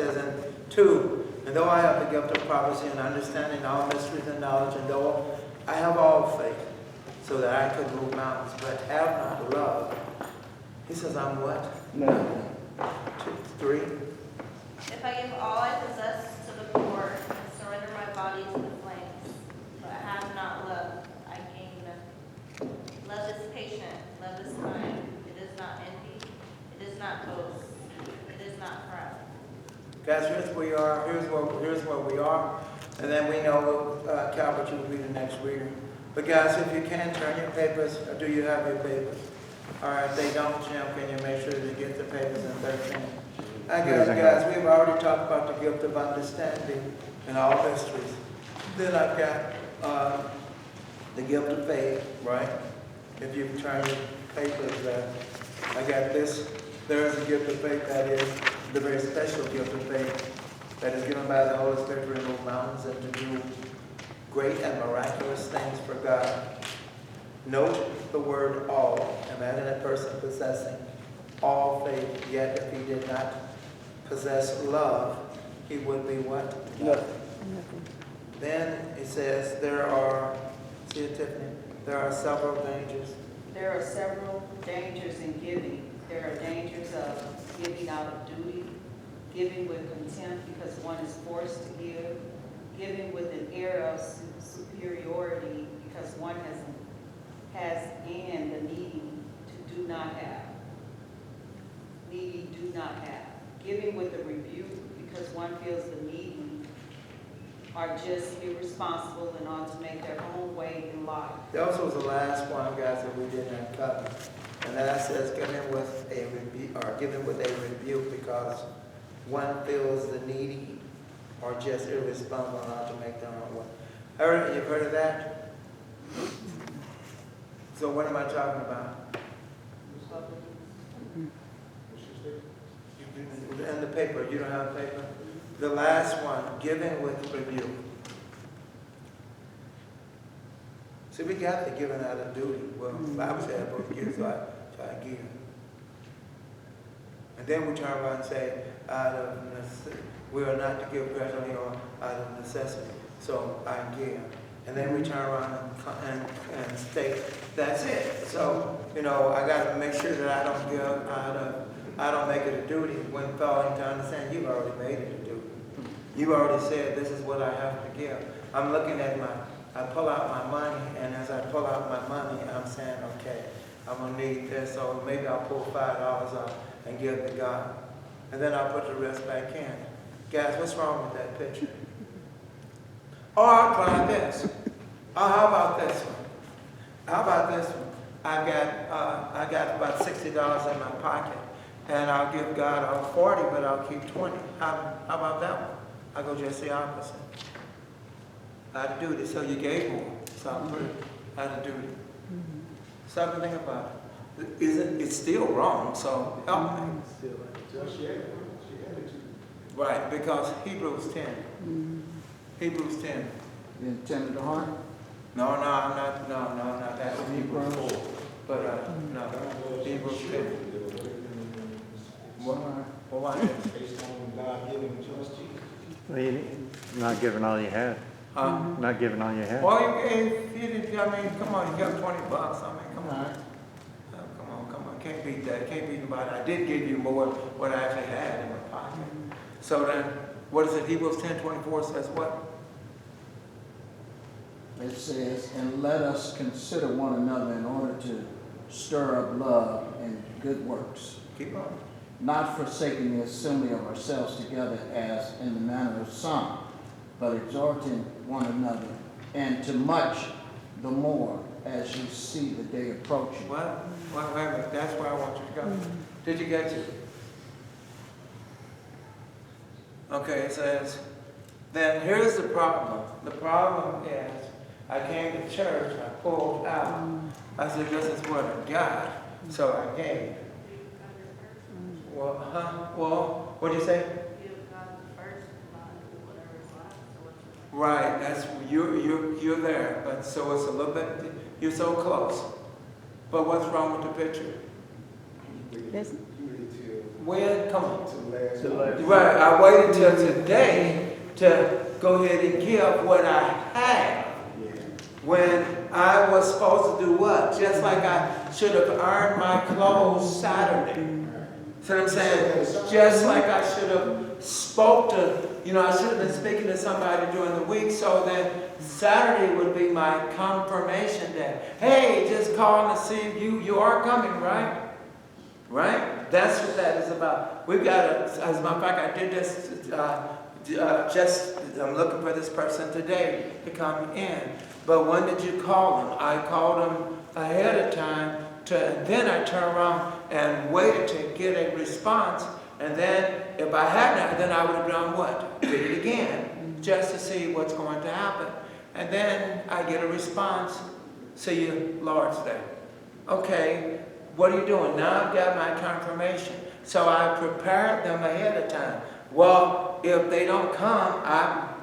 says in 2, and though I have the gift of prophecy and understanding all mysteries and knowledge, and though I have all faith, so that I could move mountains, but have not love. He says, I'm what? No. 3. If I give all I possess to the poor and surrender my body to the flames, but have not love, I gain nothing. Love is patient, love is kind. It is not envy, it is not boast, it is not proud. Guys, here's where we are. Here's where we are. And then we know Calvert will be the next reader. But guys, if you can, turn your papers. Or do you have your papers? All right, if they don't, Jim, can you make sure you get the papers in 13? I guys, we've already talked about the gift of understanding and all mysteries. Then I've got the gift of faith, right? If you turn your papers there, I got this. There is a gift of faith that is the very special gift of faith that is given by the Holy Spirit to remove mountains and to do great and miraculous things for God. Note the word all. Imagine a person possessing all faith, yet if he did not possess love, he would be what? Nothing. Then it says there are, see it, Tiffany? There are several dangers. There are several dangers in giving. There are dangers of giving out of duty, giving with contempt because one is forced to give, giving with an air of superiority because one has and the needy do not have. Needy do not have. Giving with a rebuke because one feels the needy are just irresponsible and ought to make their own way in life. That also was the last one, guys, that we didn't cover. And that says giving with a rebuke because one feels the needy or just irresponsible and ought to make their own way. You've heard of that? So what am I talking about? In the paper, you don't have paper? The last one, giving with rebuke. See, we got the giving out of duty. Well, the Bible said I'm supposed to give, so I give. And then we turn around and say, we are not to give grudgingly or out of necessity. So I give. And then we turn around and state, that's it. So, I got to make sure that I don't give I don't make it a duty when failing to understand you've already made it a duty. You already said this is what I have to give. I'm looking at I pull out my money, and as I pull out my money, I'm saying, okay, I'm going to need this, so maybe I'll pull $5 out and give to God. And then I'll put the rest back in. Guys, what's wrong with that picture? Oh, I'll try this. Oh, how about this one? How about this one? I got about $60 in my pocket, and I'll give God all 40, but I'll keep 20. How about that one? I go just the opposite. Out of duty. So you gave more. So I put it out of duty. Something to think about. It's still wrong, so help me. Right, because Hebrews 10. Hebrews 10. You intended to harm? No, I'm not. No, that was Hebrews 4. But no, Hebrews 10. Why? Based on God giving trust to you. Well, you're not giving all you had. Not giving all you had. Well, come on, you got $20. Come on. Come on. Can't beat that. Can't beat nobody. I did give you more what I actually had in my pocket. So then, what is it? Hebrews 10:24 says what? It says, and let us consider one another in order to stir up love and good works. Keep on. Not forsaking the assembly of ourselves together as in the manner of some, but exhorting one another, and to much the more as you see the day approaching. Well, wait a minute. That's where I want you to go. Did you get to? Okay, it says, then here's the problem. The problem is, I came to church, I pulled out. I said, this is what I got. So I gave. Well, what'd you say? Right, that's you're there, but so it's a little bit. You're so close. But what's wrong with the picture? You read it till when, come on. To the last. Right, I waited till today to go ahead and give what I have. Yeah. When I was supposed to do what? Just like I should have ironed my clothes Saturday. See what I'm saying? Just like I should have spoke to, I should have been speaking to somebody during the week, so that Saturday would be my confirmation day. Hey, just calling to see if you are coming, right? Right? That's what that is about. We've got as a matter of fact, I did this I'm looking for this person today to come in. But when did you call them? I called them ahead of time, and then I turned around and waited to get a response. And then if I hadn't, then I would have done what? Did it again, just to see what's going to happen. And then I get a response, see you Lord's Day. Okay, what are you doing? Now I've got my confirmation. So I prepared them ahead of time. Well, if they don't come, I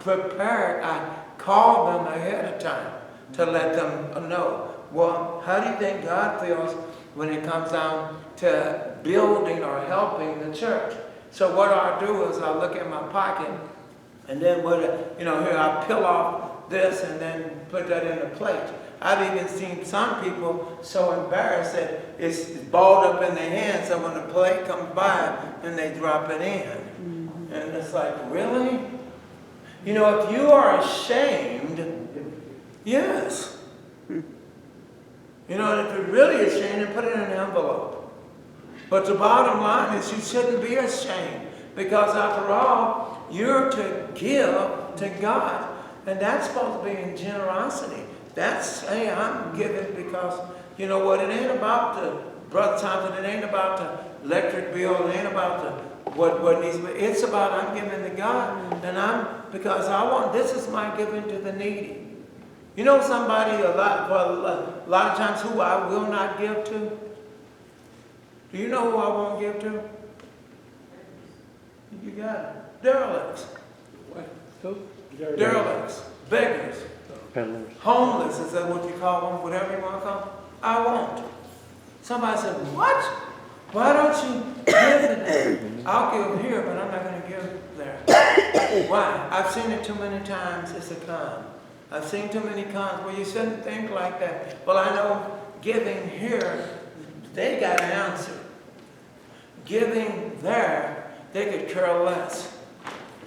call them ahead of time to let them know. Well, how do you think God feels when it comes down to building or helping the church? So what I do is I look in my pocket, and then here I peel off this and then put that in a plate. I've even seen some people so embarrassed that it's balled up in their hands, so when the plate comes by, then they drop it in. And it's like, really? If you are ashamed, yes. And if you're really ashamed, then put it in an envelope. But the bottom line is you shouldn't be ashamed, because after all, you're to give to God. And that's supposed to be in generosity. That's, hey, I'm giving because, you know what, it ain't about the, Brother Thompson, it ain't about the electric bill, it ain't about the what needs to be. It's about I'm giving to God, and because this is my giving to the needy. Somebody a lot of times who I will not give to? Do you know who I won't give to? You got it. Derelicts. Derelicts. Beggars. Peddlers. Homeless, is that what you call them? Whatever you want to call them? I won't. Somebody said, what? Why don't you give to them? I'll give here, but I'm not going to give there. Why? I've seen it too many times. It's a con. I've seen too many cons where you shouldn't think like that. Well, I know giving here, they got an answer. Giving there, they could care less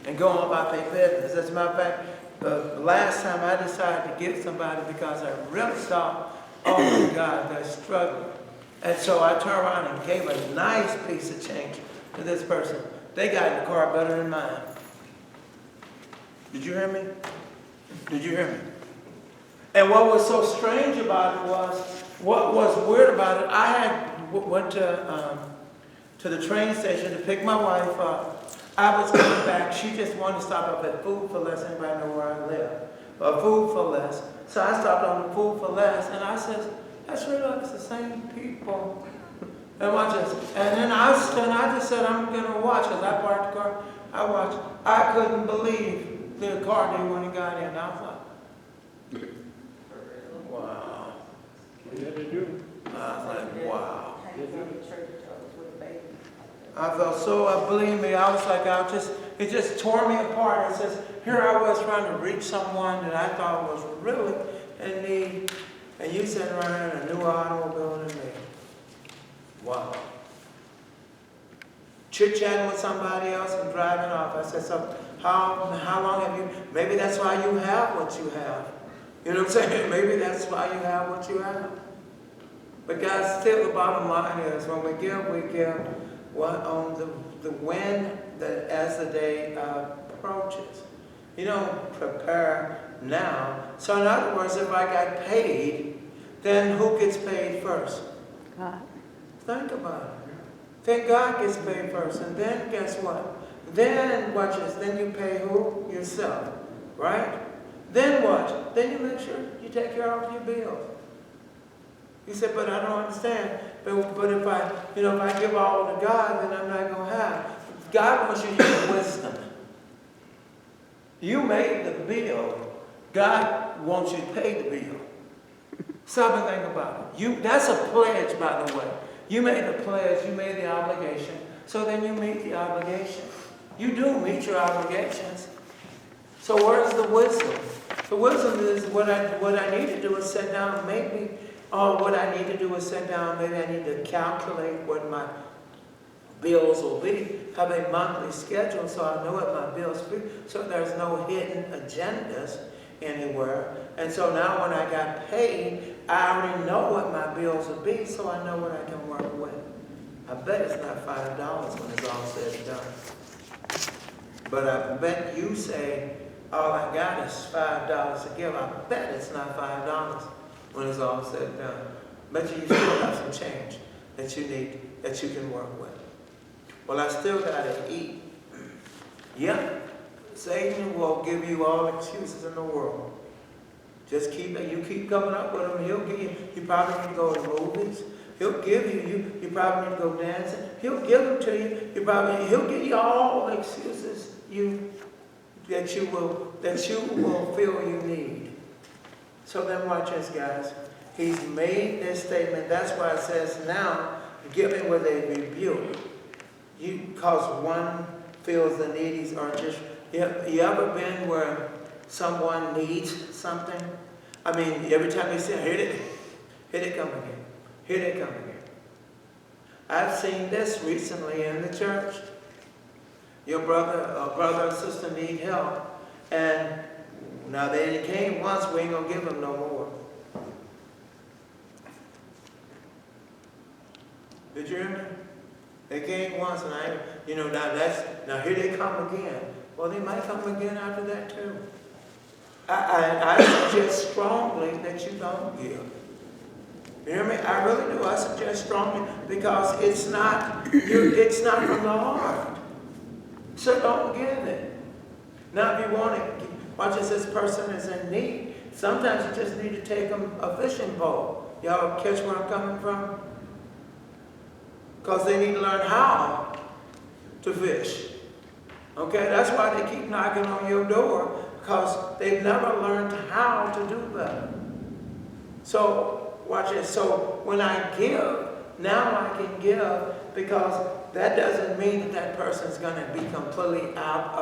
and go on about their business. As a matter of fact, the last time I decided to give somebody because I really thought, oh my God, they're struggling. And so I turned around and gave a nice piece of change to this person. They got in the car better than mine. Did you hear me? Did you hear me? And what was so strange about it was, what was weird about it, I went to the train station to pick my wife up. I was coming back. She just wanted to stop up at Food for Less. Anybody know where I live? Food for Less. So I stopped on the Food for Less, and I said, that's really like it's the same people. And then I just said, I'm going to watch, because I parked the car. I watched. I couldn't believe the car they when he got in. I was like, wow. What you had to do? I was like, wow. How you go to church with a baby? I felt so, believe me, I was like, it just tore me apart. It says, here I was trying to reach someone that I thought was really in need, and you sitting around in a new automobile than me. Wow. Chit-chatting with somebody else and driving off. I said, so how long have you, maybe that's why you have what you have. You know what I'm saying? Maybe that's why you have what you have. But guys, still the bottom line is, when we give what on the when as the day approaches. You don't prepare now. So in other words, if I got paid, then who gets paid first? God. Think about it. Then God gets paid first, and then guess what? Then watch this. Then you pay who? Yourself, right? Then what? Then you make sure you take care of your bills. You said, but I don't understand. But if I give all to God, then I'm not going to have. God wants you to use wisdom. You made the bill. God wants you to pay the bill. Stop and think about it. That's a pledge, by the way. You made the pledge. You made the obligation. so then you meet the obligation. You do meet your obligations. So where's the wisdom? The wisdom is what I need to do is sit down, maybe, or what I need to do is sit down, maybe I need to calculate what my bills will be, have a monthly schedule so I know what my bills will be, so there's no hidden agendas anywhere. And so now when I got paid, I already know what my bills will be, so I know what I can work with. I bet it's not $5 when it's all said and done. But I bet you say, all I got is $5 to give. I bet it's not $5 when it's all said and done. Bet you still have some change that you need, that you can work with. Well, I still got to eat. Yeah, Satan will give you all excuses in the world. Just keep it. You keep coming up with him. He'll give you. You probably need to go to movies. He'll give you. You probably need to go dancing. He'll give them to you. He'll give you all the excuses that you will feel you need. So then watch this, guys. He's made this statement. That's why it says now, giving with a rebuke. Because one feels the needs are just. You ever been where someone needs something? I mean, every time you say, here they come again. Here they come again. I've seen this recently in the church. Your brother or sister need help. And now they came once, we ain't gonna give them no more. Did you hear me? They came once and now here they come again. Well, they might come again after that too. I suggest strongly that you don't give. You hear me? I really do. I suggest strongly because it's not from the heart. So don't give it. Now if you want to, watch as this person is in need. Sometimes you just need to take them a fishing pole. Y'all catch where I'm coming from? Because they need to learn how to fish. Okay, that's why they keep knocking on your door, because they've never learned how to do better. So, watch it. So, when I give, now I can give because that doesn't mean that person's going to be completely out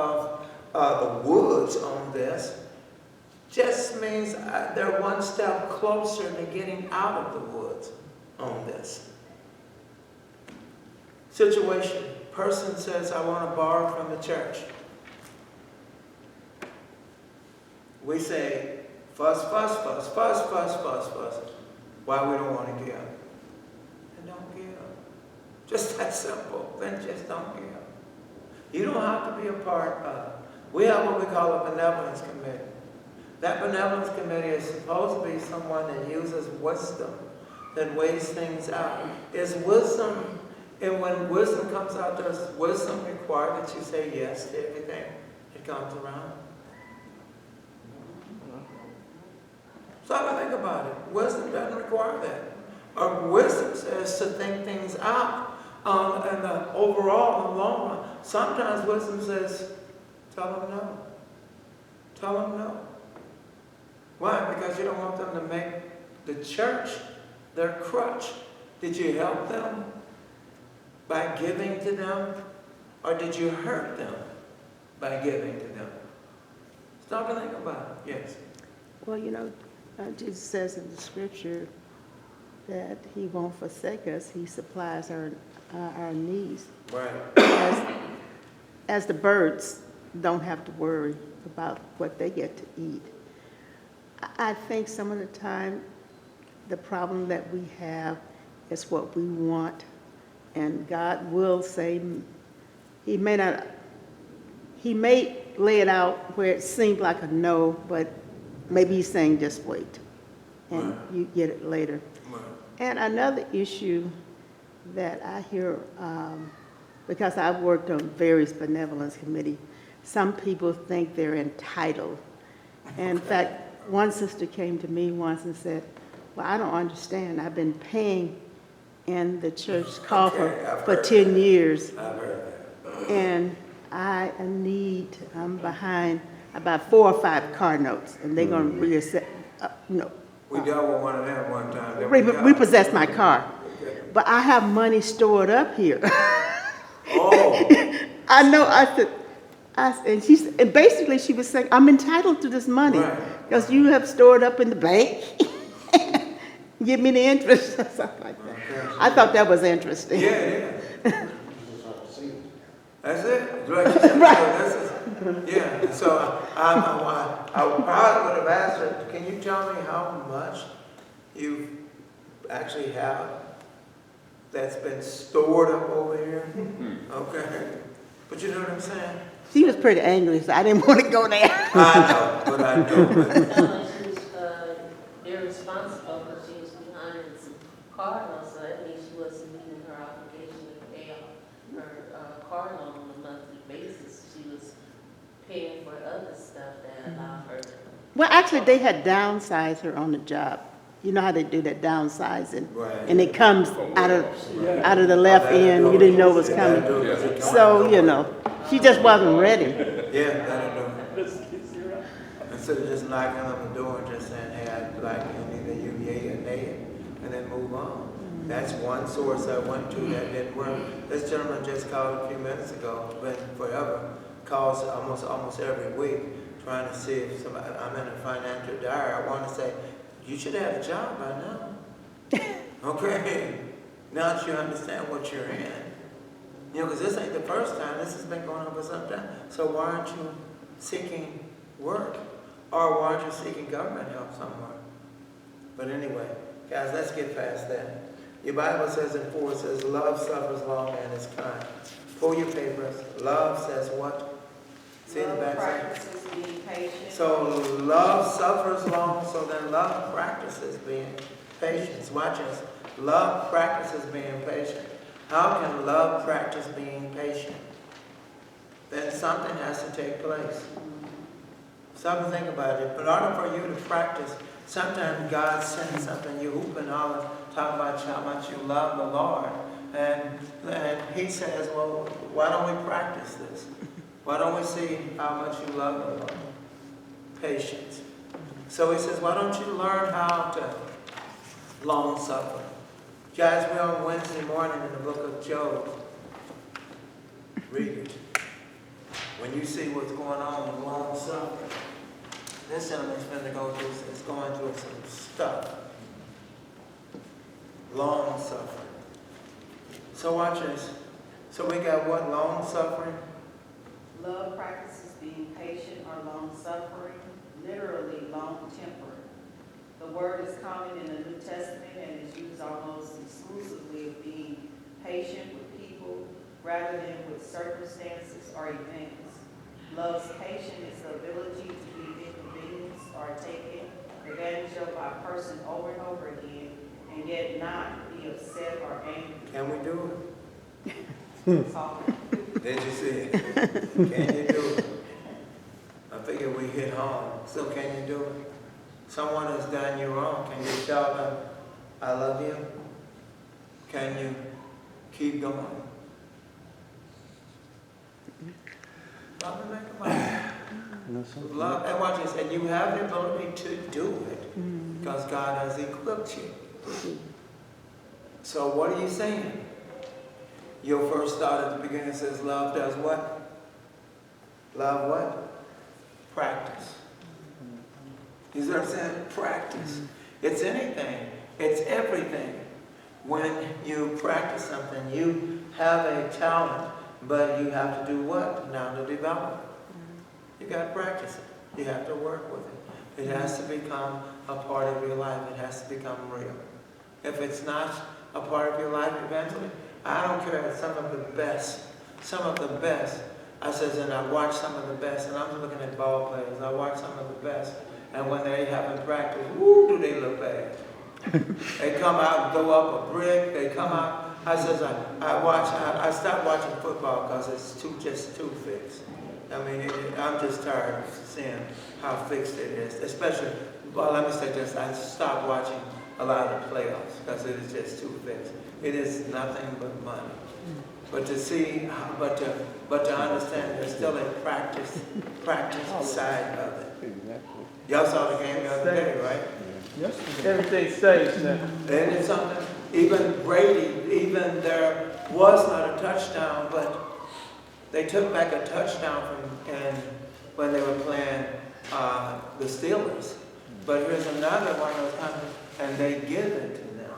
of the woods on this. Just means they're one step closer to getting out of the woods on this. Situation. Person says, I want to borrow from the church. We say, fuss. Why we don't want to give. And don't give. Just that simple. Then just don't give. You don't have to be a part of. We have what we call a benevolence committee. That benevolence committee is supposed to be someone that uses wisdom, that weighs things out. Is wisdom, and when wisdom comes out, does wisdom require that you say yes to everything that comes around? So I think about it. Wisdom doesn't require that. Wisdom says to think things out in the overall, in the long run. Sometimes wisdom says, tell them no. Tell them no. Why? Because you don't want them to make the church their crutch. Did you help them by giving to them? Or did you hurt them by giving to them? Stop and think about it. Yes. Well, Jesus says in the scripture that he won't forsake us. He supplies our needs. Right. As the birds don't have to worry about what they get to eat. I think some of the time the problem that we have is what we want, and God will say, he may lay it out where it seems like a no, but maybe he's saying just wait, and right. You get it later. Right. And another issue that I hear, because I've worked on various benevolence committees, some people think they're entitled. And in fact, one sister came to me once and said, well, I don't understand. I've been paying in the church coffer for 10 years. I've heard that. And I'm behind about 4 or 5 car notes, and they're going to reassess, We dealt with one of them one time. repossess my car. But I have money stored up here. Oh, I know, and basically she was saying, I'm entitled to this money. Right. Because you have stored up in the bank. Give me the interest, or something like that. okay. I thought that was interesting. Yeah, yeah. That's it. Right. She said, no, this is, yeah. So I probably would have asked her, can you tell me how much you actually have that's been stored up over here? Okay. But you know what I'm saying? She was pretty angry, so I didn't want to go there. I know, but I know. But She was irresponsible because she was behind in some car loan, so that means she wasn't meeting her obligation to pay off her car loan on a monthly basis. She was paying for other stuff that allowed her to. Well, actually, they had downsized her on the job. You know how they do that downsizing? Right. And it comes out of the left end, you didn't know it was coming. So, you know, she just wasn't ready. yeah, that'll do. Instead of just knocking on the door and just saying, hey, I'd like either you yay or nay, and then move on. That's one source I went to that didn't work. This gentleman just called a few minutes ago, been forever, calls almost every week, trying to see if somebody, I'm in a financial dire. I want to say, you should have a job by now. Okay, now that you understand what you're in. You know, because this ain't the first time. This has been going on for some time. So why aren't you seeking work? Or why aren't you seeking government help somewhere? But anyway, guys, let's get past that. Your Bible says in 4, it says, love suffers long and is kind. Pull your papers. Love says what? See in the back side? Practices being patient. So love suffers long, so then love practices being patient. Watch this. Love practices being patient. How can love practice being patient? Then something has to take place. Stop and think about it. But in order for you to practice, sometimes God sends something, you hoop and holler, talk about how much you love the Lord. And he says, well, why don't we practice this? Why don't we see how much you love the Lord? Patience. So he says, why don't you learn how to long suffer? Guys, we're on Wednesday morning in the book of Job. Read it. When you see what's going on with long suffering, this gentleman's going to go through, is going through some stuff. Long suffering. So watch this. So we got what? Long suffering? Love practices being patient or long-suffering, literally long-tempered. The word is common in the New Testament and is used almost exclusively of being patient with people rather than with circumstances or events. Love's patience is the ability to be inconvenienced or taken advantage of by a person over and over again and yet not be upset or angry. Can we do it? So, Did you see it? Can you do it? I figure we hit home. So can you do it? Someone has done you wrong. Can you tell them, I love you? Can you keep going? Love and make a mind. Love, and watch this. And you have the ability to do it because God has equipped you. So what are you saying? Your first thought at the beginning says love does what? Love what? Practice. You see what I'm saying? Practice. It's anything. It's everything. When you practice something, you have a talent, but you have to do what? Now to develop it. You got to practice it. You have to work with it. It has to become a part of your life. It has to become real. If it's not a part of your life eventually, I don't care, some of the best, I says, and I watch some of the best, and I'm looking at ball players, I watch some of the best, and when they haven't practiced, woo, do they look bad. They come out and throw up a brick, they come out, I says, I stopped watching football because it's just too fixed. I mean, I'm just tired of seeing how fixed it is, especially, well, let me say this, I stopped watching a lot of the playoffs because it is just too fixed. It is nothing but money. But to see, but to understand there's still a practice side of it. Exactly. Y'all saw the game the other day, right? Everything stays now. Isn't it something? Even Brady, even there was not a touchdown, but they took back a touchdown when they were playing the Steelers. But here's another one of those times, and they give it to them.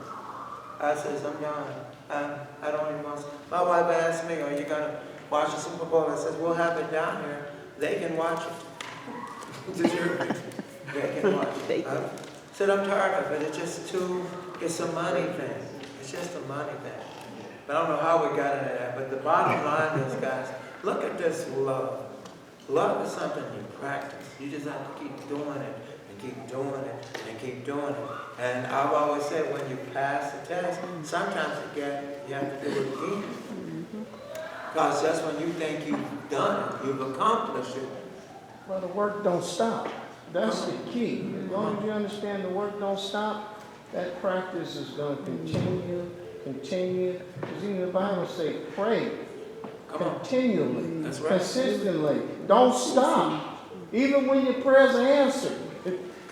I says, I'm done. I don't even want to. My wife asked me, are you going to watch the Super Bowl? I says, we'll have it down here. They can watch it. Did you? They can watch it. I said, I'm tired of it. It's just it's a money thing. It's just a money thing. But I don't know how we got into that. But the bottom line is, guys, look at this love. Love is something you practice. You just have to keep doing it and keep doing it and keep doing it. And I've always said when you pass the test, sometimes you have to do it again. Because that's when you think you've done it, you've accomplished it. Well, the work don't stop. That's the key. As long as you understand the work don't stop, that practice is going to continue. Because even the Bible says, pray continually, That's right. consistently. Don't stop. Even when your prayers are answered.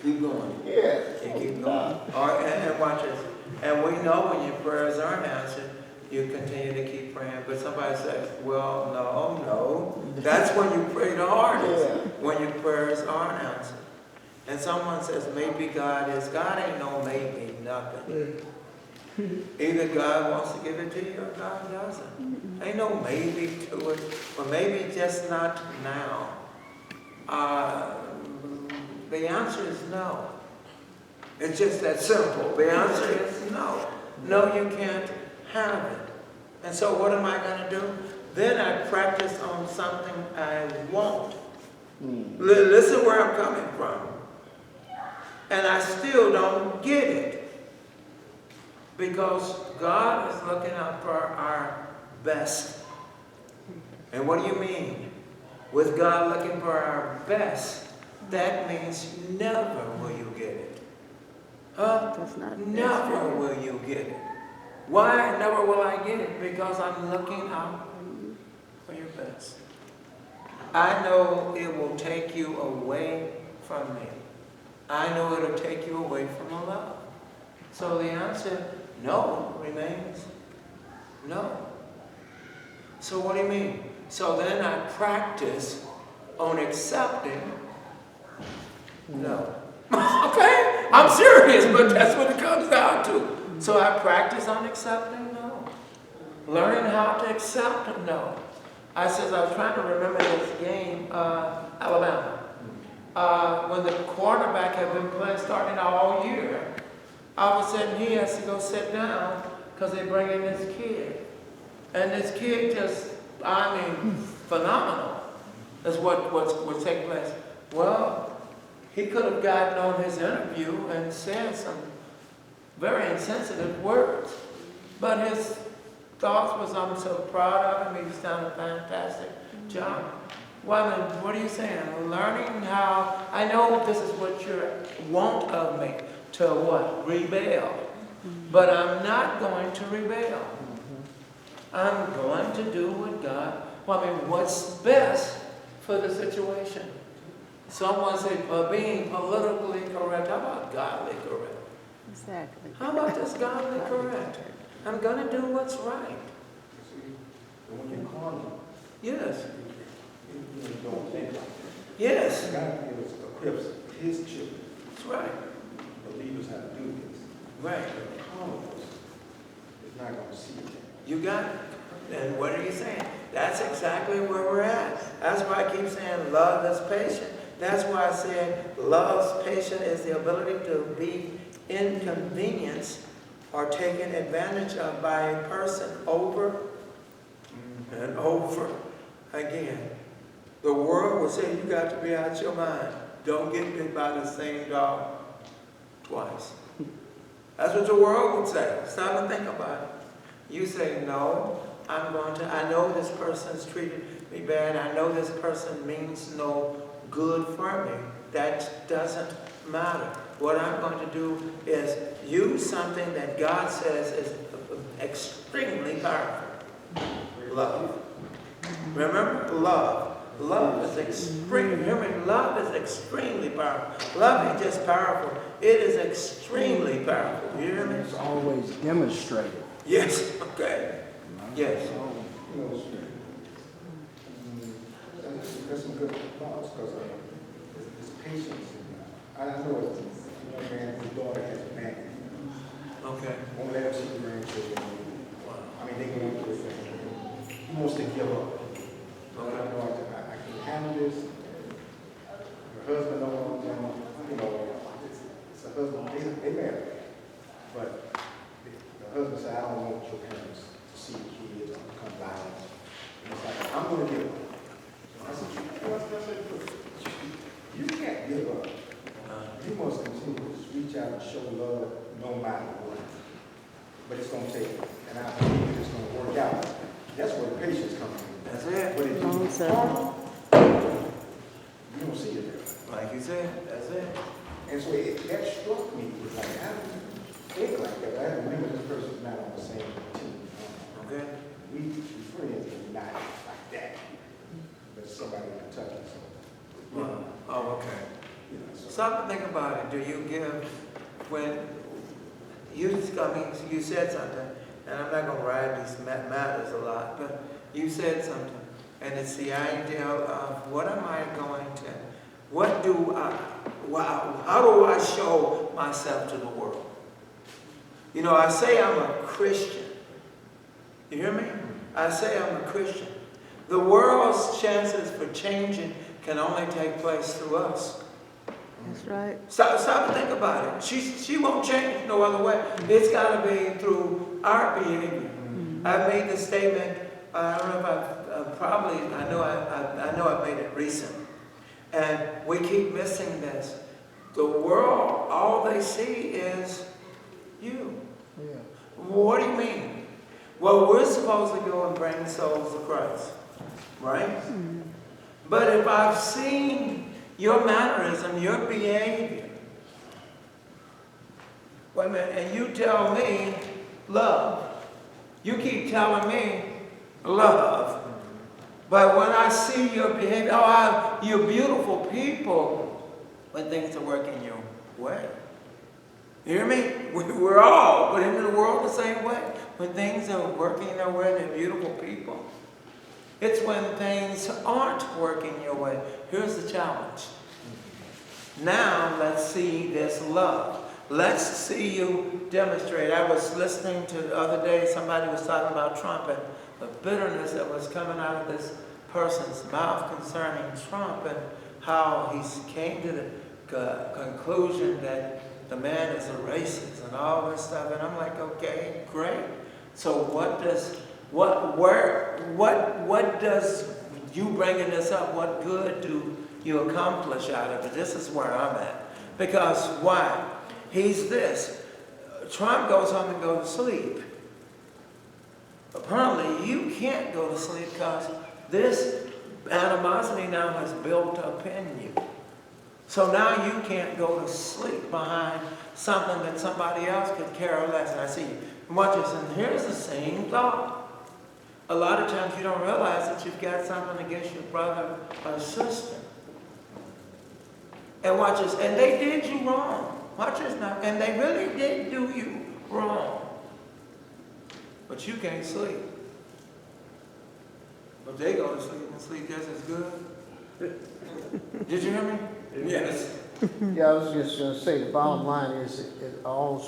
Keep going. Yeah. And keep going. And watch this. And we know when your prayers aren't answered, you continue to keep praying. But somebody says, well, no. That's when you pray the hardest, when your prayers aren't answered. And someone says, maybe God is. God ain't no maybe nothing. Either God wants to give it to you or God doesn't. Ain't no maybe to it, or maybe just not now. The answer is no. It's just that simple. The answer is no. No, you can't have it. And so what am I going to do? Then I practice on something I want. Listen where I'm coming from. And I still don't get it. Because God is looking out for our best. And what do you mean? With God looking for our best, that means never will you get it. Never will you get it. Why never will I get it? Because I'm looking out for your best. I know it will take you away from me. I know it will take you away from the love. So the answer, no, remains no. So what do you mean? So then I practice on accepting no. Okay? I'm serious, but that's what it comes down to. So I practice on accepting no. Learning how to accept no. I was trying to remember this game, Alabama. When the quarterback had been playing, starting out all year, all of a sudden he has to go sit down because they bring in this kid. And this kid just, phenomenal. That's what's taking place. Well, he could have gotten on his interview and said some very insensitive words. But his thoughts was, I'm so proud of him. He's done a fantastic job. Well, what are you saying? Learning how, I know this is what you want of me, to what? Rebel. But I'm not going to rebel. I'm going to do what God, what's best for the situation. Someone said, being politically correct. How about godly correct? Exactly. How about this godly correct? I'm going to do what's right. When you call him, Yes. you don't think like that. Yes. God equips his children. That's right. Believers have to do this. Right. The carnivals is not going to see it. You got it. And what are you saying? That's exactly where we're at. That's why I keep saying love is patient. That's why I said love's patient is the ability to be inconvenienced or taken advantage of by a person over and over again. The world will say you got to be out your mind. Don't get bit by the same dog twice. That's what the world would say. Stop and think about it. You say, no, I know this person's treated me bad. I know this person means no good for me. That doesn't matter. What I'm going to do is use something that God says is extremely powerful. Love. Remember? Love. Love is extreme. Hear me? Love is extremely powerful. Love ain't just powerful. It is extremely powerful. You hear me? It's always demonstrated. Yes. Okay. Yes. You know, there's some good thoughts, because it's patience. I know it's a young man whose daughter has a man. Okay. Won't let him see the grandchildren. I mean, they going through it. He wants to give up. So I know I can handle this. Her husband don't want them, you know, it's a husband, they married. But the husband said, I don't want your parents to see the kids or become violent. And it's like, I'm going to give up. I said, you can't give up. You must continue to reach out and show love no matter what. But it's going to take, and I believe it's going to work out. That's where the patience comes in. That's it. But if Long you suffering. you don't see it there. Like you said, that's it. And so that struck me. It's like, how do you think like that? I remember this person's not on the same team. Okay. We friends, but not like that. But somebody in Kentucky, so. Wow. Oh, okay. You know, so. Stop and think about it. Do you give when you said something, and I'm not going to ride these matters a lot, but you said something, and it's the idea of what am I going to, how do I show myself to the world? You know, I say I'm a Christian. You hear me? I say I'm a Christian. The world's chances for changing can only take place through us. That's right. Stop and think about it. She won't change no other way. It's got to be through our behavior. I've made this statement. I don't know if I know I've made it recent. And we keep missing this. The world, all they see is you. Yeah. What do you mean? Well, we're supposed to go and bring souls to Christ, right? But if I've seen your mannerism, your behavior, wait a minute, and you tell me love. You keep telling me love. But when I see your behavior, you're beautiful people when things are working your way. You hear me? We're all, but in the world the same way. When things are working their way, they're beautiful people. It's when things aren't working your way. Here's the challenge. Now let's see this love. Let's see you demonstrate. I was listening to the other day, somebody was talking about Trump and the bitterness that was coming out of this person's mouth concerning Trump and how he came to the conclusion that the man is a racist and all this stuff. And I'm like, okay, great. So what does you bringing this up, what good do you accomplish out of it? This is where I'm at. Because why? He's this. Trump goes home and goes to sleep. Apparently you can't go to sleep because this animosity now has built up in you. So now you can't go to sleep behind something that somebody else could care less. And I see you. Watch this, and here's the same thought. A lot of times you don't realize that you've got something against your brother or sister. And watch this, and they did you wrong. Watch this now, and they really did do you wrong. But you can't sleep. But they go to sleep and sleep just as good. Did you hear me? Yes. Yeah, I was just going to say, the bottom line is it all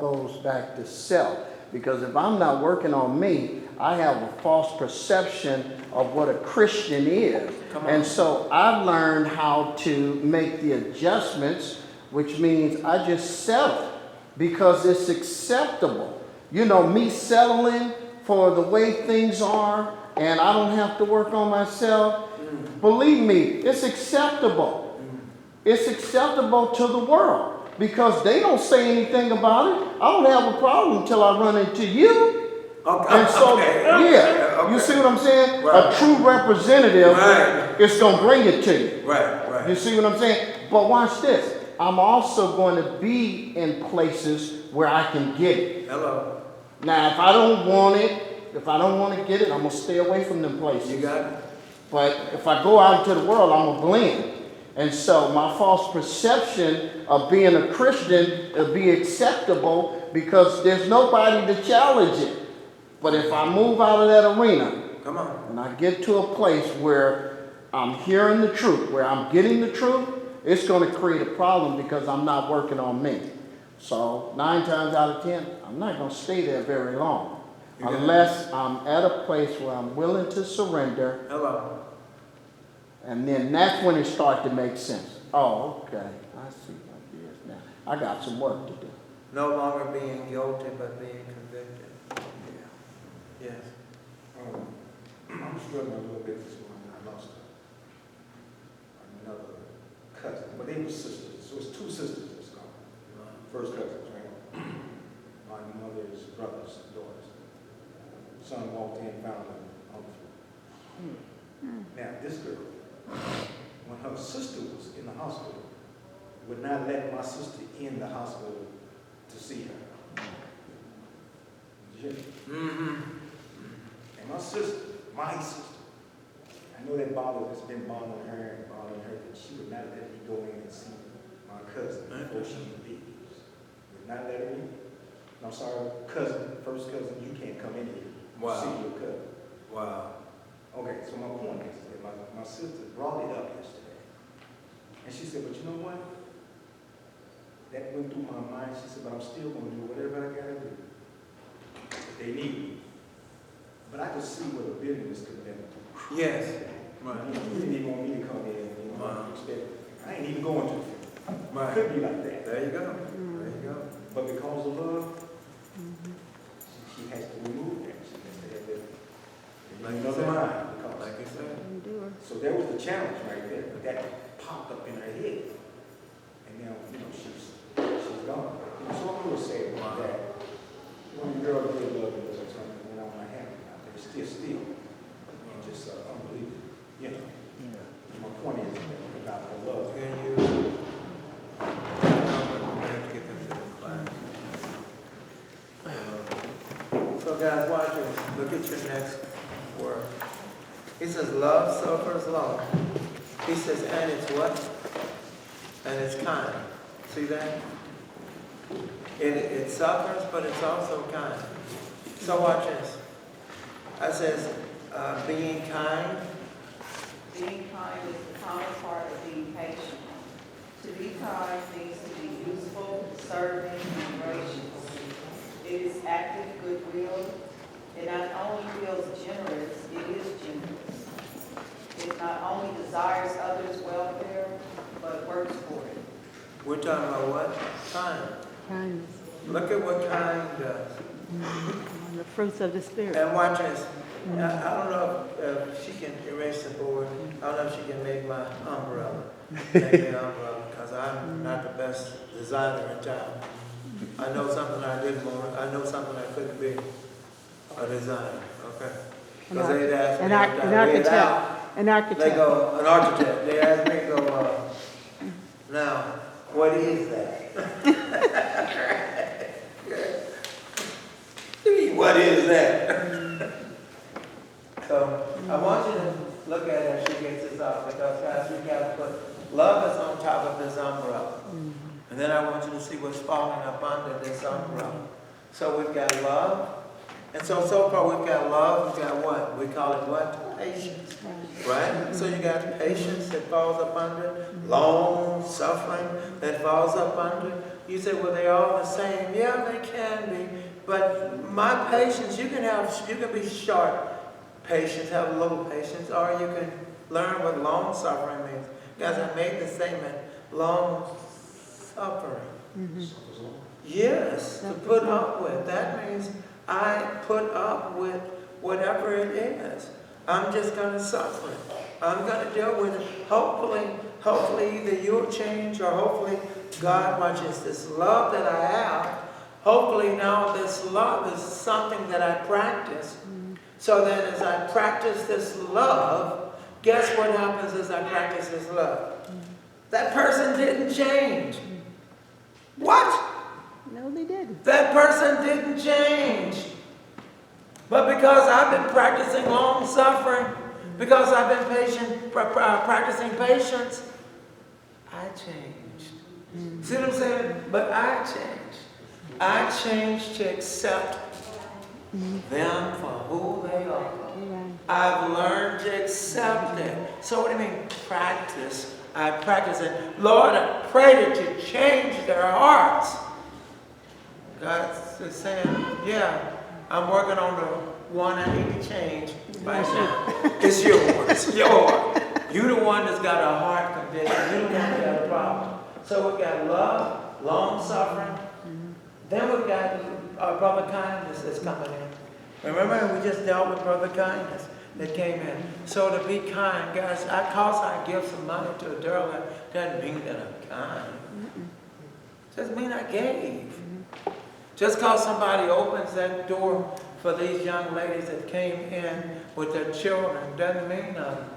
goes back to self. Because if I'm not working on me, I have a false perception of what a Christian is. And so I've learned how to make the adjustments, which means I just settle because it's acceptable. You know, me settling for the way things are and I don't have to work on myself, believe me, it's acceptable. It's acceptable to the world because they don't say anything about it. I don't have a problem until I run into you. Okay. And so, you see what I'm saying? Right. A true representative is going to bring it to you. Right. You see what I'm saying? But watch this. I'm also going to be in places where I can get it. Hello. Now, if I don't want it, if I don't want to get it, I'm going to stay away from them places. You got it. But if I go out into the world, I'm a blend. And so my false perception of being a Christian will be acceptable because there's nobody to challenge it. But if I move out of that arena, Come on. and I get to a place where I'm hearing the truth, where I'm getting the truth, it's going to create a problem because I'm not working on me. So 9 times out of 10, I'm not going to stay there very long unless I'm at a place where I'm willing to surrender. Hello. And then that's when it starts to make sense. Oh, okay. I see what it is now. I got some work to do. No longer being guilty, but being convicted. Yeah. Yes. I'm struggling a little bit this morning. I lost another cousin, but they were sisters. So it's 2 sisters that's gone. First cousins, right? My mother's brothers, daughters. Son walked in, found them on the floor. Now, this girl, when her sister was in the hospital, would not let my sister in the hospital to see her. Did you hear me? Mm-hmm. And my sister, I know that has been bothering her, that she would not let me go in and see my cousin before she leaves. Would not let her in. And I'm sorry, first cousin, you can't come in here to see your cousin. Wow. Okay, so my point is that my sister brought it up yesterday. And she said, but you know what? That went through my mind. She said, but I'm still going to do whatever I got to do. They need me. But I could see where the bitterness could have been. Yes. Right. You didn't even want me to come in, I ain't even going to. Right. Could be like that. There you go. There you go. But because of love, she has to remove that. She has to have that. Another mind. Like you said. So there was the challenge right there, but that popped up in her head. And now, she's gone. So I'm going to say about that. When the girl really loved me or something, when I'm not happy out there, still. And just unbelievable. My point is about the love. Can you have to get them to the class? So guys, watch this. Look at your next word. He says, love suffers long. He says, and it's what? And it's kind. See that? It suffers, but it's also kind. So watch this. I says, being kind. Being kind is the counterpart of being patient. To be kind means to be useful, serving, and gracious. It is active goodwill. It not only feels generous, it is generous. It not only desires others' welfare, but works for it. We're talking about what? Kind. Kindness. Look at what kind does. The fruits of the Spirit. And watch this. I don't know if she can erase the board. I don't know if she can make my umbrella. Make me an umbrella, because I'm not the best designer in town. I know something I didn't want. I know something I couldn't be a designer. Okay. Because they'd ask me An if I laid it out. An architect. They go, an architect. They ask me, go, now, what is that? What is that? So I want you to look at it as she gets this off, because guys, we got to put love is on top of this umbrella. And then I want you to see what's falling up under this umbrella. So we've got love. And so far we've got love, we've got what? We call it what? Patience. Right? So you got patience that falls up under, long suffering that falls up under. You say, well, they're all the same. Yeah, they can be. But my patience, you can be short patience, have a little patience, or you can learn what long suffering means. Guys, I made the statement, long suffering. Yes, to put up with. That means I put up with whatever it is. I'm just going to suffer it. I'm going to deal with it. Hopefully either you'll change, or hopefully God watches this love that I have. Hopefully now this love is something that I practice. So that as I practice this love, guess what happens as I practice this love? That person didn't change. What? No, they didn't. That person didn't change. But because I've been practicing long suffering, Because I've been practicing patience, I changed. See what I'm saying? But I changed. I changed to accept them for who they are. I've learned to accept it. So what do you mean practice? I practice it. Lord, I pray that you change their hearts. God's saying, yeah, I'm working on the one I need to change right now. It's yours. It's yours. You're the one that's got a heart condition. You're the one that got a problem. So we've got love, long suffering. Then we've got brother kindness that's coming in. Remember, we just dealt with brother kindness that came in. So to be kind, guys, because I give some money to a derelict doesn't mean that I'm kind. Just mean I gave. Just because somebody opens that door for these young ladies that came in with their children doesn't mean nothing.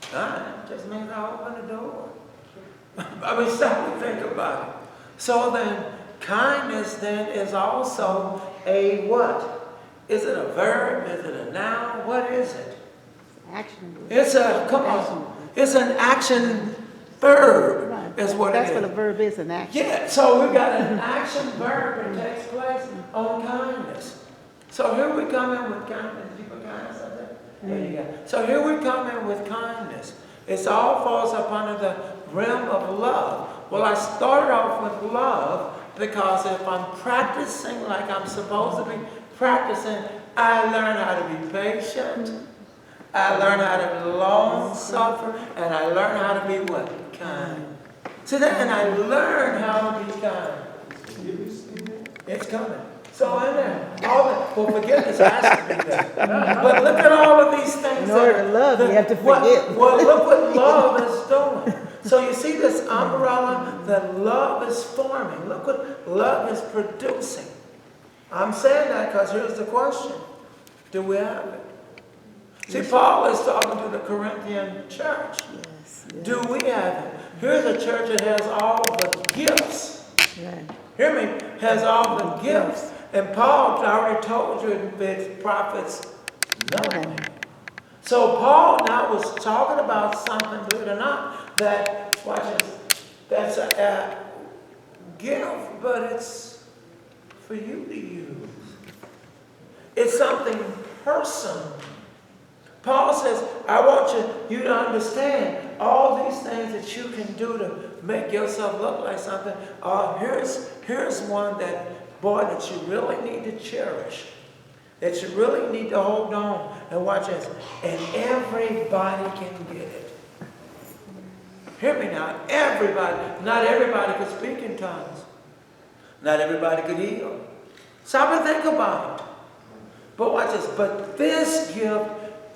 Kind just means I open the door. I mean, stop and think about it. So then, kindness then is also a what? Is it a verb? Is it a noun? What is it? Action. It's a, come on, it's an action verb. Right. Is what That's it is. what a verb is, an action. Yeah, so we've got an action verb that takes place on kindness. So here we come in with kindness. Did you put kindness up there? There you go. So here we come in with kindness. It all falls up under the realm of love. Well, I started off with love because if I'm practicing like I'm supposed to be practicing, I learn how to be patient. I learn how to be long suffer, and I learn how to be what? Kind. So then I learn how to be kind. It's coming. So in there, well, forgiveness has to be there. But look at all of these things. In order to love, you have to forgive. Well, look what love is doing. So you see this umbrella that love is forming. Look what love is producing. I'm saying that because here's the question. Do we have it? See, Paul is talking to the Corinthian church. Yes. Do we have it? Here's a church that has all the gifts. Right. Hear me? Has all the gifts. And Paul already told you that prophets nothing. So Paul now was talking about something, believe it or not, that, watch this, that's a gift, but it's for you to use. It's something personal. Paul says, I want you to understand all these things that you can do to make yourself look like something. Here's one that, boy, that you really need to cherish, that you really need to hold on. And watch this. And everybody can get it. Hear me now. Everybody. Not everybody could speak in tongues. Not everybody could heal. Stop and think about it. But watch this. But this gift,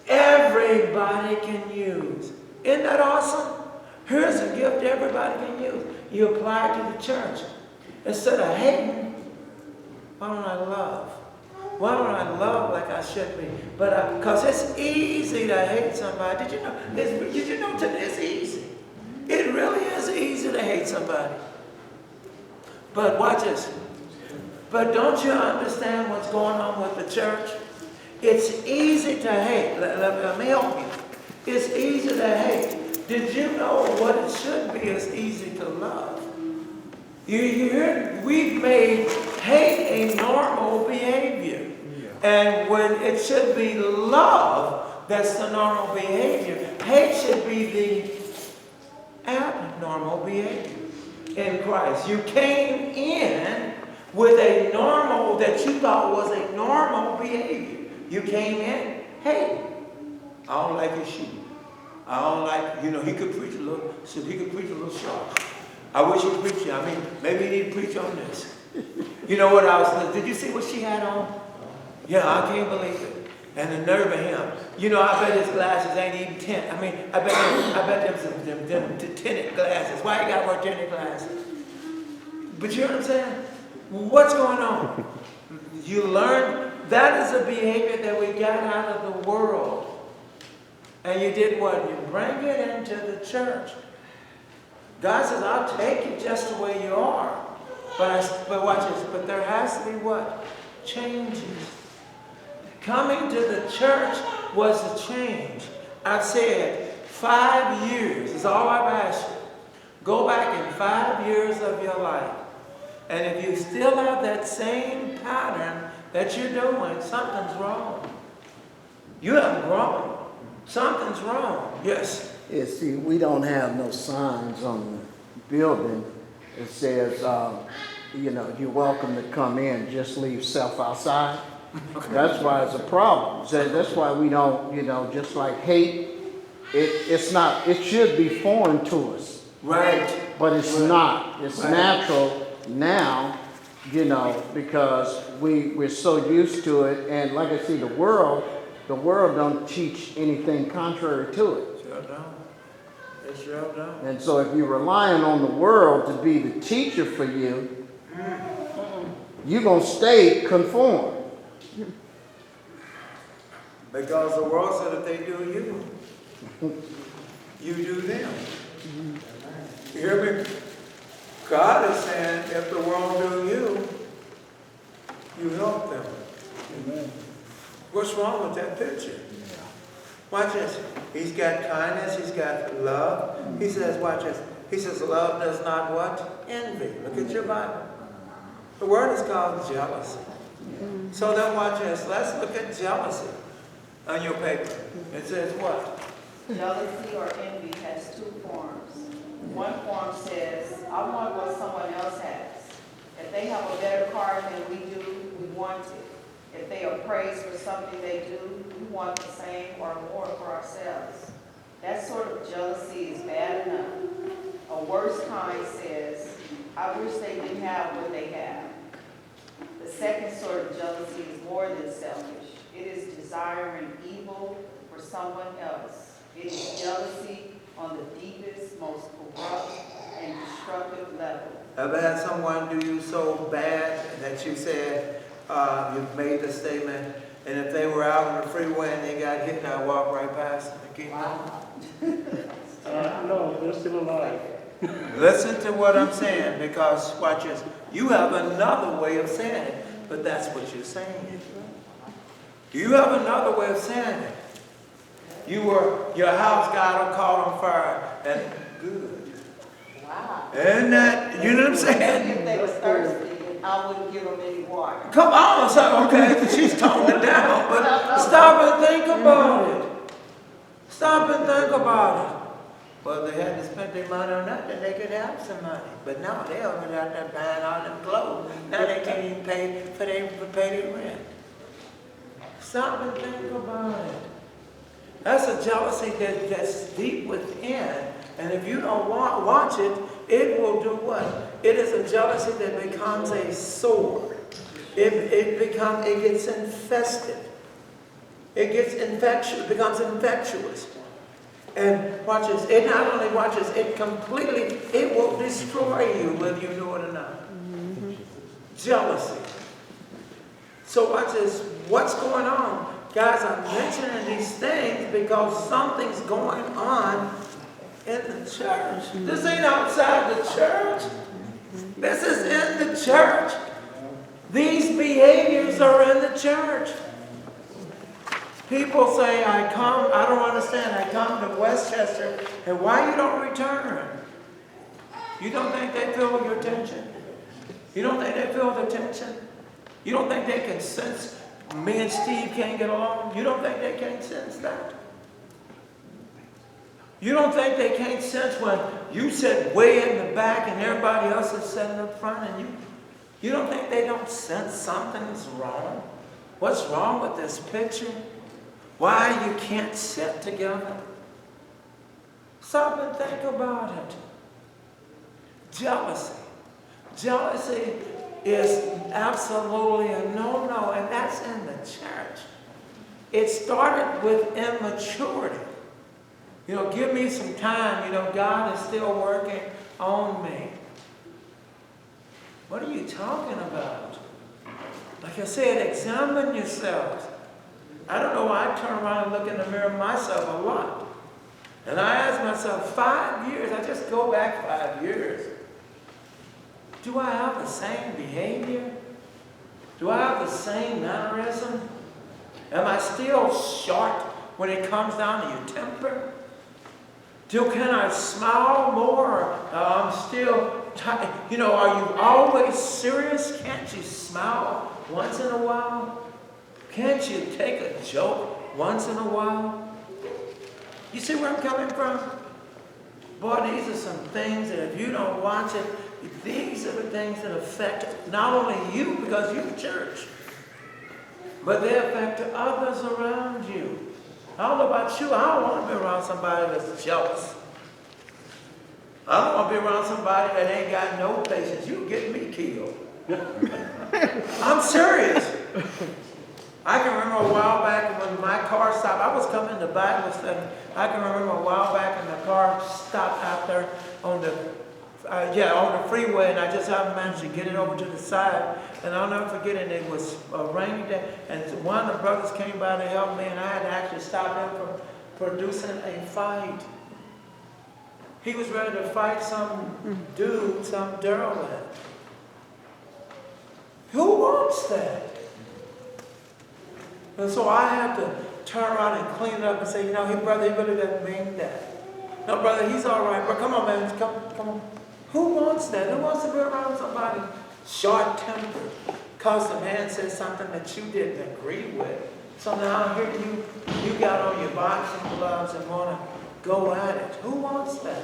everybody can use. Isn't that awesome? Here's a gift everybody can use. You apply it to the church. Instead of hating, why don't I love? Why don't I love like I should be? But because it's easy to hate somebody. Did you know? Did you know it's easy? It really is easy to hate somebody. But watch this. But don't you understand what's going on with the church? It's easy to hate. Let me help you. It's easy to hate. Did you know what it should be is easy to love? You hear? We've made hate a normal behavior. And when it should be love that's the normal behavior, hate should be the abnormal behavior in Christ. You came in with a normal that you thought was a normal behavior. You came in, hey, I don't like his shoe. I don't like, he could preach a little sharp. I wish he'd preach, maybe he'd preach on this. You know what I was, did you see what she had on? Yeah, I can't believe it. And the nerve of him. I bet his glasses ain't even tint. I bet them tinted glasses. Why you gotta wear tinted glasses? But you know what I'm saying? What's going on? You learn, that is a behavior that we got out of the world. And you did what? You bring it into the church. God says, I'll take you just the way you are. But watch this. But there has to be what? Changes. Coming to the church was a change. I've said 5 years is all I've asked you. Go back in 5 years of your life. And if you still have that same pattern that you're doing, something's wrong. You haven't grown. Something's wrong. Yes. Yeah, see, we don't have no signs on the building that says, you're welcome to come in, just leave self outside. That's why it's a problem. So that's why we don't, just like hate, it should be foreign to us. Right. But it's not. It's natural now, because we're so used to it. And like I see, the world don't teach anything contrary to it. Sure don't. They sure don't. And so if you're relying on the world to be the teacher for you, you're going to stay conformed. Because the world said if they do you, you do them. You hear me? God is saying if the world do you, you help them. Amen. What's wrong with that picture? Watch this. He's got kindness. He's got love. He says, watch this. He says, love does not what? Envy. Look at your Bible. The word is called jealousy. So then watch this. Let's look at jealousy on your paper. It says what? Jealousy or envy has two forms. One form says, I want what someone else has. If they have a better car than we do, we want it. If they are praised for something they do, we want the same or more for ourselves. That sort of jealousy is bad enough. A worse kind says, I wish they didn't have what they have. The second sort of jealousy is more than selfish. It is desiring evil for someone else. It is jealousy on the deepest, most corrupt, and destructive level. Ever had someone do you so bad that you said, you've made the statement, and if they were out on the freeway and they got hit, I'd walk right past them and keep going? No, they're still alive. Listen to what I'm saying, because watch this. You have another way of saying it, but that's what you're saying. You have another way of saying it. Your house got caught on fire, and good. Wow. Isn't that, you know what I'm saying? If they were thirsty, I wouldn't give them any water. Come on, so, okay, she's toned it down, but stop and think about it. Stop and think about it. Well, they had to spend their money on that, then they could have some money. But now they're over out there buying all them clothes. Now they can't even pay their rent. Stop and think about it. That's a jealousy that's deep within. And if you don't watch it, it will do what? It is a jealousy that becomes a sword. It gets infested. It gets infectious, it becomes infectious. And watch this, it not only watches, it will destroy you whether you know it or not. Jealousy. So watch this, what's going on? Guys, I'm mentioning these things because something's going on in the church. This ain't outside the church. This is in the church. These behaviors are in the church. People say, I don't understand, I come to Westchester, and why you don't return? You don't think they feel your tension? You don't think they feel the tension? You don't think they can sense me and Steve can't get along? You don't think they can't sense that? You don't think they can't sense when you sit way in the back and everybody else is sitting up front, and you don't think they don't sense something's wrong? What's wrong with this picture? Why you can't sit together? Stop and think about it. Jealousy. Jealousy is absolutely a no-no, and that's in the church. It started with immaturity. Give me some time. God is still working on me. What are you talking about? Like I said, examine yourselves. I don't know why I turn around and look in the mirror myself a lot. And I ask myself, 5 years, I just go back 5 years. Do I have the same behavior? Do I have the same mannerism? Am I still short when it comes down to your temper? Can I smile more? I'm still, are you always serious? Can't you smile once in a while? Can't you take a joke once in a while? You see where I'm coming from? Boy, these are some things that if you don't watch it, these are the things that affect not only you because you're the church, but they affect others around you. I don't know about you, I don't want to be around somebody that's jealous. I don't want to be around somebody that ain't got no patience. You get me killed. I'm serious. I can remember a while back when my car stopped. I was coming to Bible study. I can remember a while back when the car stopped out there on the freeway, and I just haven't managed to get it over to the side. And I'll never forget it. It was a rainy day, and one of the brothers came by to help me, and I had to actually stop him from producing a fight. He was ready to fight some dude, some derelict. Who wants that? And so I had to turn around and clean it up and say, hey, brother, he really doesn't mean that. No, brother, he's all right. But come on, man, come on. Who wants that? Who wants to be around somebody short-tempered because the man said something that you didn't agree with? So now here you got on your boxing gloves and want to go at it. Who wants that?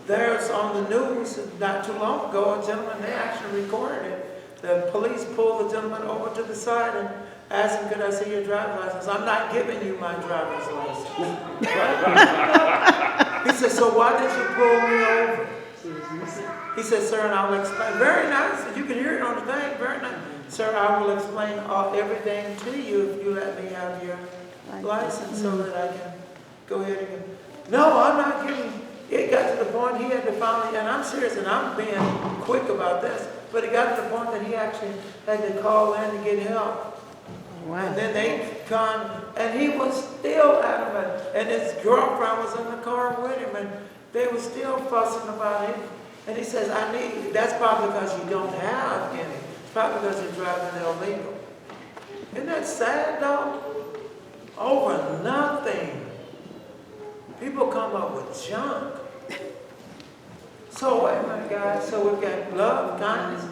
There's on the news not too long ago, a gentleman, they actually recorded it. The police pulled the gentleman over to the side and asked him, could I see your driver's license? I'm not giving you my driver's license. He said, so why did you pull me over? He said, sir, and I'll explain. Very nice. You can hear it on the thing. Very nice. Sir, I will explain everything to you if you let me have your license so that I can go ahead and... No, I'm not giving you. It got to the point he had to finally, and I'm serious, and I'm being quick about this, but it got to the point that he actually had to call in to get help. Wow. And then they come, and he was still adamant, and his girlfriend was in the car with him, and they were still fussing about it. And he says, that's probably because you don't have any. It's probably because you're driving illegal. Isn't that sad, though? Over nothing. People come up with junk. So wait a minute, guys. So we've got love, kindness,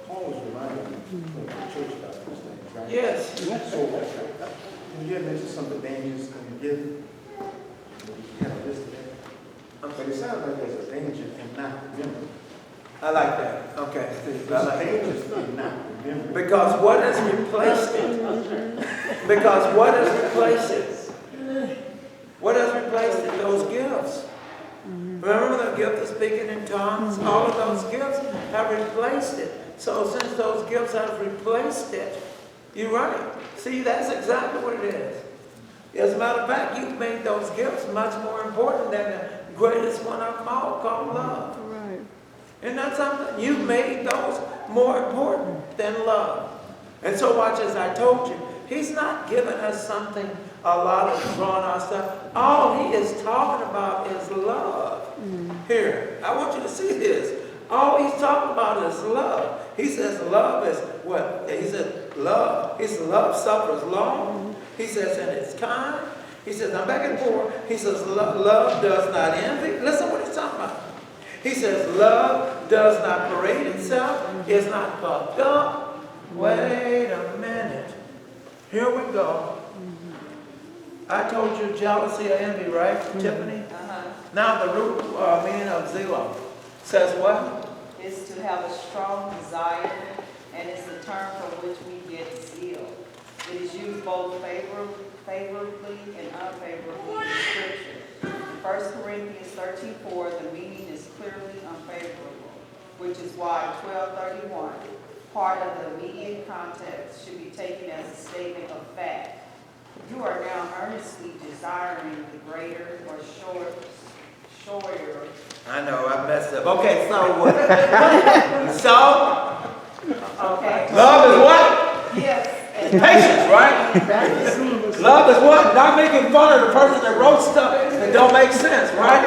Paul was reminding me of the church about these things, right? yes. So, you had mentioned some of the dangers in giving. You had a list of that. But it sounds like there's a danger in not remembering. I like that. Okay, Steve. I There's like that. dangers in not remembering. Because what has replaced it? Because what has replaced it? What has replaced it? Those gifts. Remember the gift of speaking in tongues? All of those gifts have replaced it. So since those gifts have replaced it, you're right. See, that's exactly what it is. As a matter of fact, you've made those gifts much more important than the greatest one of them all, called love. Right. Isn't that something? You've made those more important than love. And so watch, as I told you, he's not giving us something, a lot of drawn out stuff. All he is talking about is love. Here, I want you to see this. All he's talking about is love. He says love is what? He said love. He says love suffers long. He says, and it's kind. He says, I'm back and forth. He says love does not envy. Listen what he's talking about. He says love does not parade itself. It's not puffed up. Wait a minute. Here we go. I told you jealousy or envy, right, Tiffany? Now the root meaning of zelo says what? It's to have a strong desire, and it's a term from which we get zeal. It is used both favorably and unfavorably in Scripture. In 1 Corinthians 13:4, the meaning is clearly unfavorable, which is why 12:31, part of the immediate context, should be taken as a statement of fact. You are now earnestly desiring the greater or shorter. I know, I messed up. Okay, so what? Okay. Love is what? Yes. Patience, right? Love is what? Not making fun of the person that wrote stuff that don't make sense, right?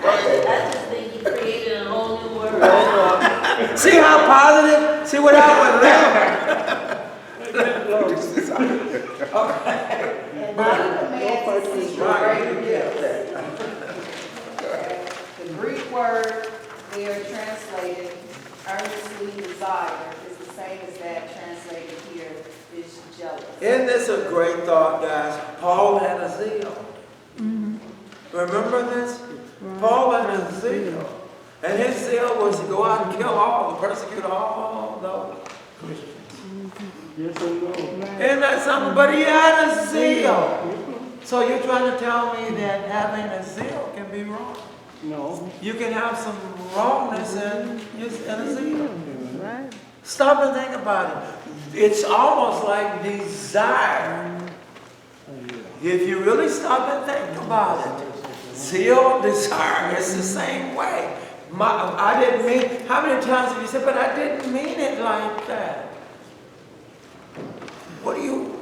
I just think he created a whole new word. See how positive? See what happened there? And not a command to seek greater gifts. Okay. The Greek word there translated earnestly desire is the same as that translated here is jealous. Isn't this a great thought, guys? Paul had a zeal. Remember this? Paul had a zeal. And his zeal was to go out and kill all, to persecute all those Christians. Yes or no? Isn't that something? But he had a zeal. So you're trying to tell me that having a zeal can be wrong? No. You can have some wrongness in a zeal. Right. Stop and think about it. It's almost like desire. If you really stop and think about it, zeal, desire, it's the same way. I didn't mean, how many times have you said, but I didn't mean it like that? What do you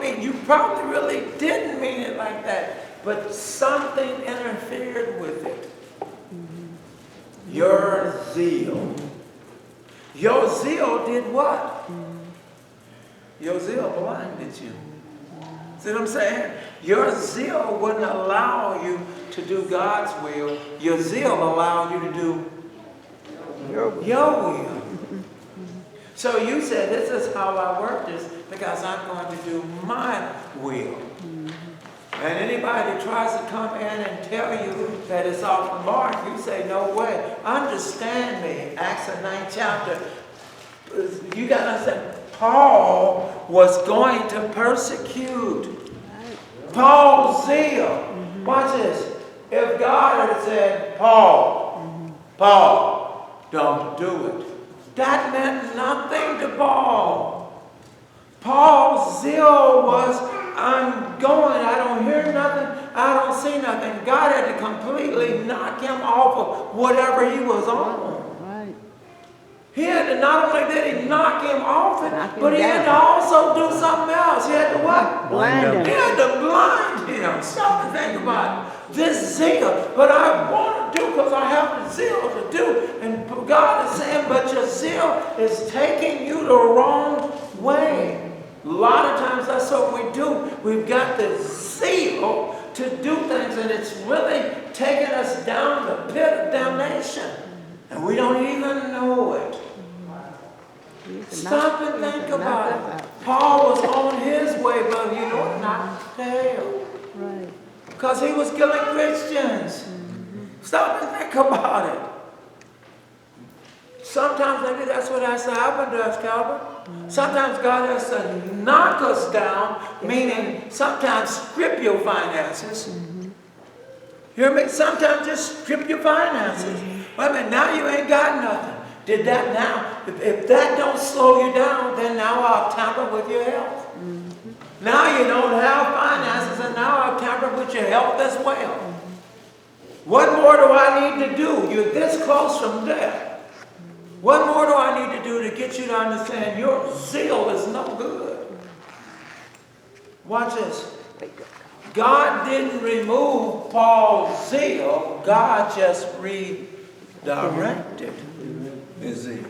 mean? You probably really didn't mean it like that, but something interfered with it. Your zeal. Your zeal did what? Your zeal blinded you. See what I'm saying? Your zeal wouldn't allow you to do God's will. Your zeal allowed you to do your will. So you said, this is how I work this, because I'm going to do my will. And anybody that tries to come in and tell you that it's off the mark, you say, no way. Understand me. Acts the 9th chapter. You got to understand, Paul was going to persecute. Paul's zeal. Watch this. If God had said, Paul, don't do it, that meant nothing to Paul. Paul's zeal was, I'm going, I don't hear nothing, I don't see nothing. God had to completely knock him off of whatever he was on. Right. He had to, not only did he knock him off it, Knock him but he had to down. also do something else. He had to what? Blind He him. had to blind him. Stop and think about it. This zeal, but I want to do because I have the zeal to do. And God is saying, but your zeal is taking you the wrong way. A lot of times that's what we do. We've got the zeal to do things, and it's really taking us down the pit of damnation. And we don't even know it. Stop and think about it. Paul was on his way, but you know, not to hell. Right. Because he was killing Christians. Stop and think about it. Sometimes maybe that's what has to happen to us, Calvin. Sometimes God has to knock us down, meaning sometimes strip your finances. Hear me? Sometimes just strip your finances. Wait a minute, now you ain't got nothing. Did that now? If that don't slow you down, then now I'll tamper with your health. Now you don't have finances, and now I'll tamper with your health as well. What more do I need to do? You're this close from death. What more do I need to do to get you to understand your zeal is no good? Watch this. God didn't remove Paul's zeal. God just redirected his zeal.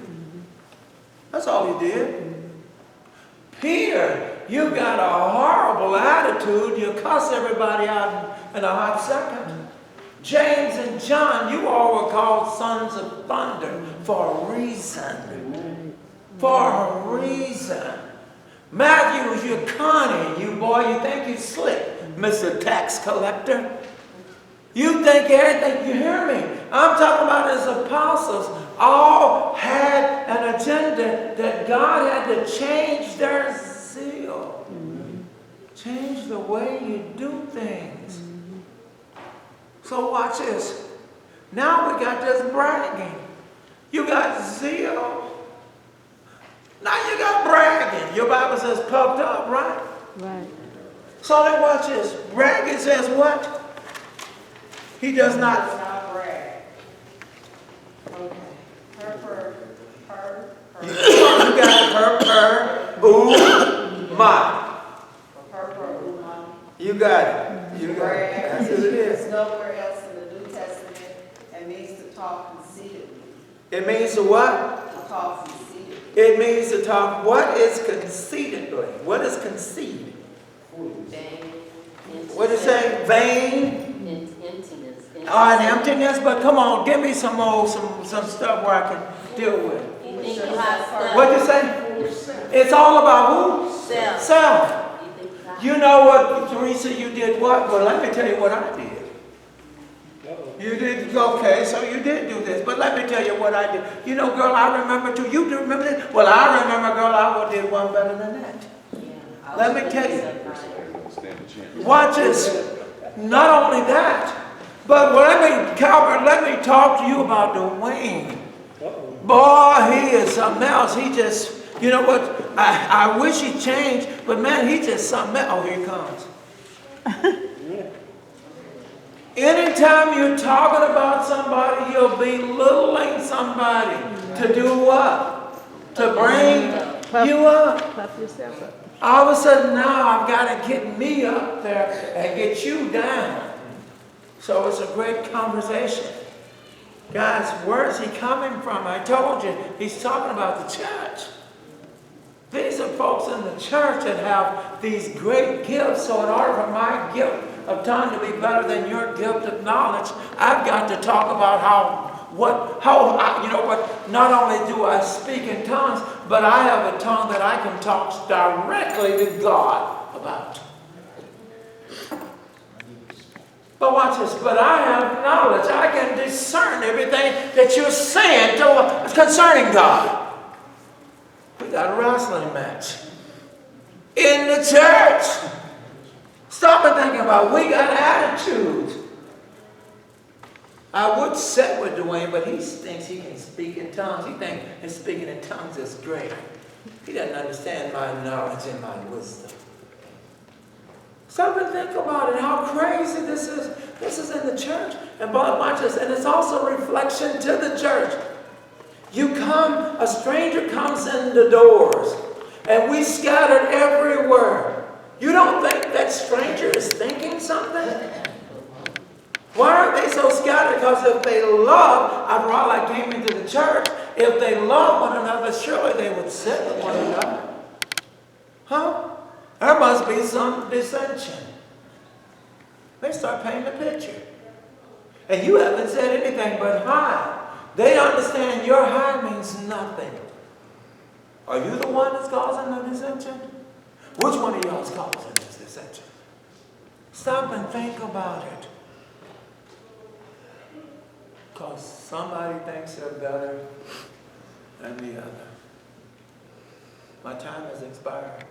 That's all he did. Peter, you got a horrible attitude. You cuss everybody out in a hot second. James and John, you all were called sons of thunder for a reason. For a reason. Matthew, you're cunning, you boy. You think you're slick, Mr. Tax Collector. You think everything, you hear me? I'm talking about his apostles. All had an agenda that God had to change their zeal. Change the way you do things. So watch this. Now we got this bragging. You got zeal. Now you got bragging. Your Bible says puffed up, right? Right. So then watch this. Bragging says what? He does not. Not brag. Okay. You got her, ooh, my. Ooh, my. You got it. You got it. Brag. That's what it is. It's nowhere else in the New Testament. It means to talk conceitedly. It means to what? To talk conceitedly. It means to talk. What is conceitedly? What is conceit? What is it? Vain? Emptiness. Oh, and emptiness? But come on, give me some stuff where I can deal with. You think you have stuff. What'd you say? It's all about who? Self. Self. You think you have. You know what, Teresa, you did what? Well, let me tell you what I did. You did, okay, so you did do this. But let me tell you what I did. You know, girl, I remember too. You do remember this? Well, I remember, girl, I did one better than that. Yeah, Let me tell you. Watch this. Not only that, but Calvert, let me talk to you about Dwayne. Boy, he is something else. He just, you know what? I wish he changed, but man, he just something else. Oh, here he comes. Anytime you're talking about somebody, you're belittling somebody to do what? To bring you up. Puff yourself up. All of a sudden now I've got to get me up there and get you down. So it's a great conversation. Guys, where's he coming from? I told you, he's talking about the church. These are folks in the church that have these great gifts. So in order for my gift of tongue to be better than your gift of knowledge, I've got to talk about not only do I speak in tongues, but I have a tongue that I can talk directly to God about. But watch this, but I have knowledge. I can discern everything that you're saying concerning God. We got a wrestling match in the church. Stop and think about it. We got attitudes. I would sit with Dwayne, but he thinks he can speak in tongues. He thinks his speaking in tongues is great. He doesn't understand my knowledge and my wisdom. Stop and think about it, how crazy this is. This is in the church. And watch this, and it's also a reflection to the church. A stranger comes in the doors, and we scattered everywhere. You don't think that stranger is thinking something? Why aren't they so scattered? Because if they love, after all I came into the church, if they love one another, surely they would sit with one another. Huh? There must be some dissension. They start painting a picture. And you haven't said anything but hi. They understand your hi means nothing. Are you the one that's causing the dissension? Which one of y'all is causing this dissension? Stop and think about it. Because somebody thinks they're better than the other. My time has expired.